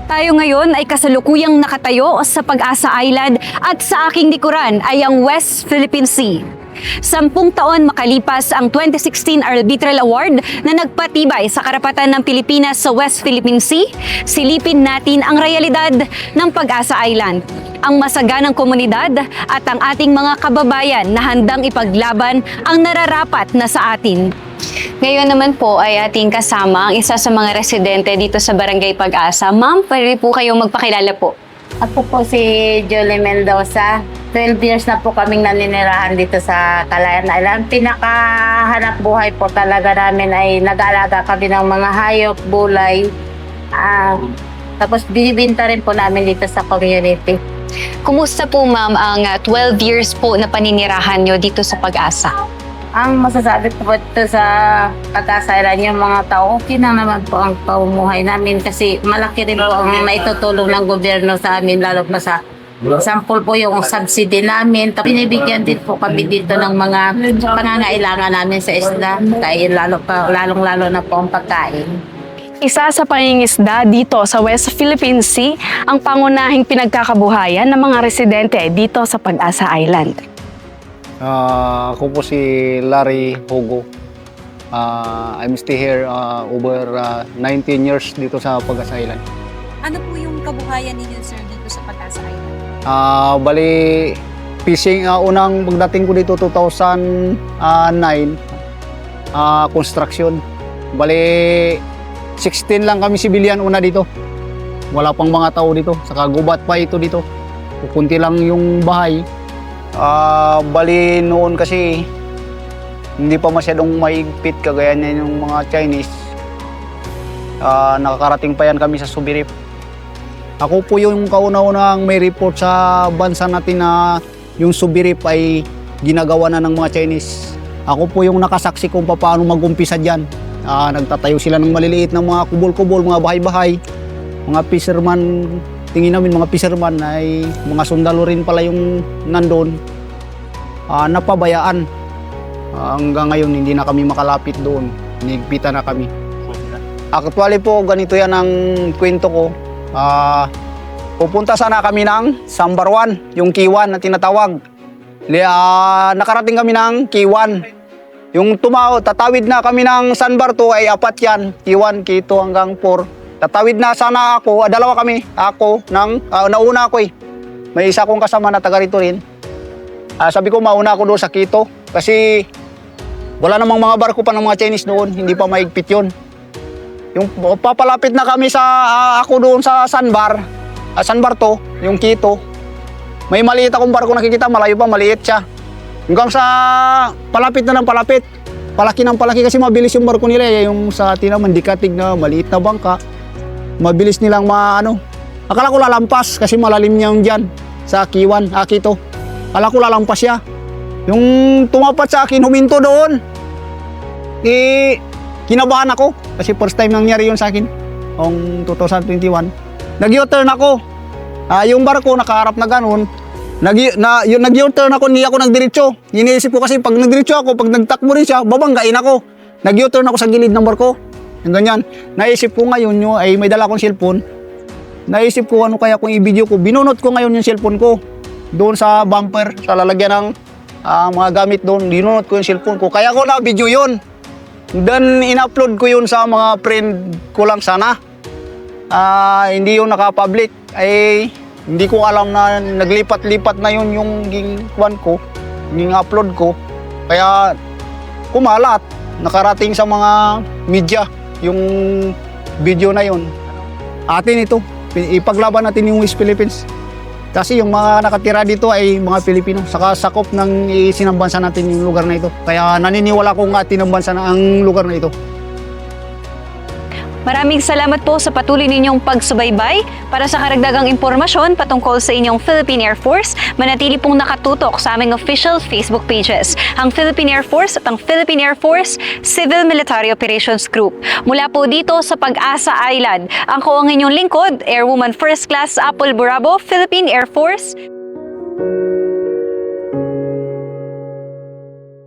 Tayo ngayon ay kasalukuyang nakatayo sa Pag-asa Island at sa aking likuran ay ang West Philippine Sea. 10 taon makalipas ang 2016 Arbitral Award na nagpatibay sa karapatan ng Pilipinas sa West Philippine Sea, silipin natin ang realidad ng Pag-asa Island, ang masaganang komunidad at ang ating mga kababayan na handang ipaglaban ang nararapat na sa atin. Ngayon naman po ay ating kasama ang isa sa mga residente dito sa Barangay Pag-asa. Ma'am, pwede po kayong magpakilala po. Ako po si Jolie Mendoza. 12 years na po kaming naninirahan dito sa Calayan Island. Pinakahanap buhay po talaga namin ay nag-aalaga kami ng mga hayop, bulay. Tapos binibinta rin po namin dito sa community. Kumusta po ma'am ang 12 years po na paninirahan nyo dito sa Pag-asa? Ang masasabi ko po ito sa Pag-asa Island, yung mga tao, okay na naman po ang pamumuhay namin kasi malaki rin po ang maitutulong ng gobyerno sa amin, lalo na sa sample po yung subsidy namin. Tapos binibigyan din po kami dito ng mga pangangailangan namin sa isla, kaya lalong-lalo na po ang pagkain. Isa sa pangingisda dito sa West Philippine Sea ang pangunahing pinagkakabuhayan ng mga residente dito sa Pag-asa Island. Ako po si Larry Hugo. I'm stay here over 19 years dito sa Pag-asa Island. Ano po yung kabuhayan ninyo sir dito sa Pag-asa Island? Bali, fishing, unang pagdating ko dito 2009, construction. Bali, 16 lang kami sibilyan una dito. Wala pang mga tao dito. Saka gubat pa ito dito. Kunti lang yung bahay. Bali noon kasi hindi pa masyadong maigpit kagaya niya yung mga Chinese. Nakakarating pa yan kami sa Subirip. Ako po yung kauna-unang may report sa bansa natin na yung Subirip ay ginagawa na ng mga Chinese. Ako po yung nakasaksi kung paano mag-umpisa dyan. Nagtatayo sila ng maliliit na mga kubol-kubol, mga bahay-bahay. Mga fisherman, tingin namin mga fisherman ay mga sundalo rin pala yung nandun. Napabayaan. Hanggang ngayon hindi na kami makalapit doon. Nigpita na kami. Actually po ganito yan ang kwento ko. Pupunta sana kami ng Sambar 1, yung Kiwan na tinatawag. Nakarating kami ng Kiwan. Yung tatawid na kami ng Sambar 2 ay 4 yan. Kiwan, K2 hanggang 4. Tatawid na sana ako, dalawa kami. Ako, nauna ako eh. May isa kong kasama na taga rito rin. Sabi ko mauna ako doon sa Quito kasi wala namang mga barko pa ng mga Chinese doon, hindi pa maigpit yun. Yung papalapit na kami ako doon sa Sanbar 2, yung Quito. May maliit akong barko nakikita, malayo pa, maliit siya. Hanggang sa palapit na ng palapit. Palaki ng palaki kasi mabilis yung barko nila. Yung sa atin naman, dikatig na maliit na bangka. Mabilis nilang akala ko lalampas kasi malalim niya yung dyan sa Kiwan, Quito. Akala ko lalampas siya. Yung tumapat sa akin, huminto doon. Kinabahan ako kasi first time nangyari yun sa akin noong 2021. Nag-U-turn ako. Yung barko nakaharap na ganun. Nag-U-turn ako, hindi ako nagdiretso. Iniisip ko kasi pag nagdiretso ako, pag nagtakbo rin siya, babanggain ako. Nag-U-turn ako sa gilid ng barko. Yung ganyan. Naisip ko ngayon ay may dala akong cellphone. Naisip ko ano kaya kung i-video ko. Binunot ko ngayon yung cellphone ko. Doon sa bumper, sa lalagyan ng mga gamit doon. Binunot ko yung cellphone ko. Kaya ko na video yun. Then in-upload ko yun sa mga friend ko lang sana. Hindi yun naka-public. Hindi ko alam na naglipat-lipat na yun yung gingwan ko, yung upload ko. Kaya kumalat, nakarating sa mga media yung video na yun. Atin ito, ipaglaban natin yung West Philippines. Kasi yung mga nakatira dito ay mga Pilipino, saka sakop ng isinambansa natin yung lugar na ito. Kaya naniniwala kong atin ang bansa na ang lugar na ito. Maraming salamat po sa patuloy ninyong pagsubaybay. Para sa karagdagang impormasyon patungkol sa inyong Philippine Air Force, manatili pong nakatutok sa aming official Facebook pages, ang Philippine Air Force at ang Philippine Air Force Civil Military Operations Group. Mula po dito sa Pag-asa Island, ako ang inyong lingkod, Airwoman First Class Apple Burabo, Philippine Air Force.